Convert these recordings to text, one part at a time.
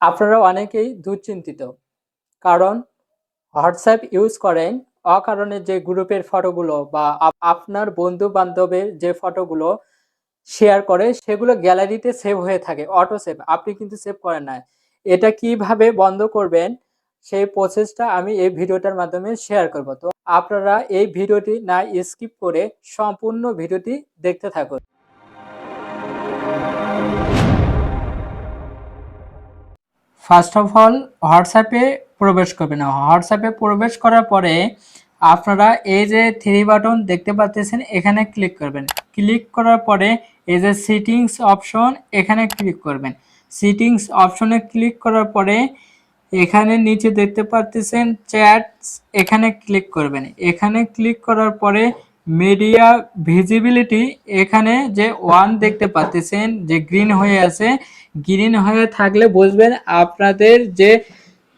আপনারা অনেকেই দুশ্চিন্তিত, কারণ হোয়াটসঅ্যাপ ইউজ করেন অকারণে যে গ্রুপের ফটোগুলো বা আপনার বন্ধু বান্ধবের যে ফটোগুলো শেয়ার করে সেগুলো গ্যালারিতে সেভ হয়ে থাকে, অটো সেভ। আপনি কিন্তু সেভ করেন না। এটা কিভাবে বন্ধ করবেন সেই প্রসেসটা আমি এই ভিডিওটার মাধ্যমে শেয়ার করব। তো আপনারা এই ভিডিওটি না স্কিপ করে সম্পূর্ণ ভিডিওটি দেখতে থাকুন। ফার্স্ট অফ অল হোয়াটসঅ্যাপে প্রবেশ করবেন। হোয়াটসঅ্যাপে প্রবেশ করার পরে আপনারা এই যে থ্রি বাটন দেখতে পাচ্ছেন, এখানে ক্লিক করবেন। ক্লিক করার পরে এই যে সেটিংস অপশন, এখানে ক্লিক করবেন। সেটিংস অপশনে ক্লিক করার পরে এখানে নিচে দেখতে পাচ্ছেন চ্যাটস, এখানে ক্লিক করবেন। এখানে ক্লিক করার পরে মিডিয়া ভিজিবিলিটি, এখানে যে ওয়ান দেখতে পাচ্ছেন যে গ্রিন হয়ে আছে, গ্রিন হয়ে থাকলে বুঝবেন আপনাদের যে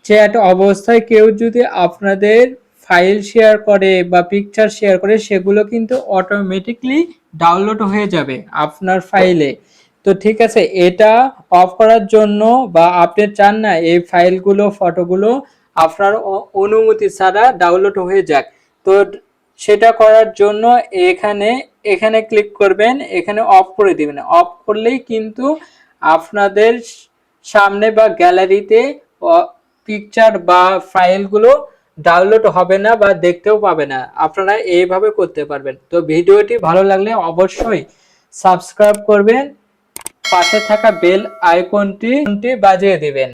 চ্যাট অবস্থায় কেউ যদি আপনাদের ফাইল শেয়ার করে বা পিকচার শেয়ার করে, সেগুলো কিন্তু অটোমেটিকলি ডাউনলোড হয়ে যাবে আপনার ফাইলে। তো ঠিক আছে, এটা অফ করার জন্য বা আপনি চান না এই ফাইলগুলো ফটোগুলো আপনার অনুমতি ছাড়া ডাউনলোড হয়ে যাক, তো সেটা করার জন্য এখানে এখানে ক্লিক করবেন, এখানে অফ করে দিবেন। অফ করলেই কিন্তু আপনাদের সামনে বা গ্যালারিতে পিকচার বা ফাইলগুলো ডাউনলোড হবে না বা দেখতেও পাবে না। আপনারা এইভাবে করতে পারবেন। তো ভিডিওটি ভালো লাগলে অবশ্যই সাবস্ক্রাইব করবেন, পাশে থাকা বেল আইকনটি বাজিয়ে দিবেন।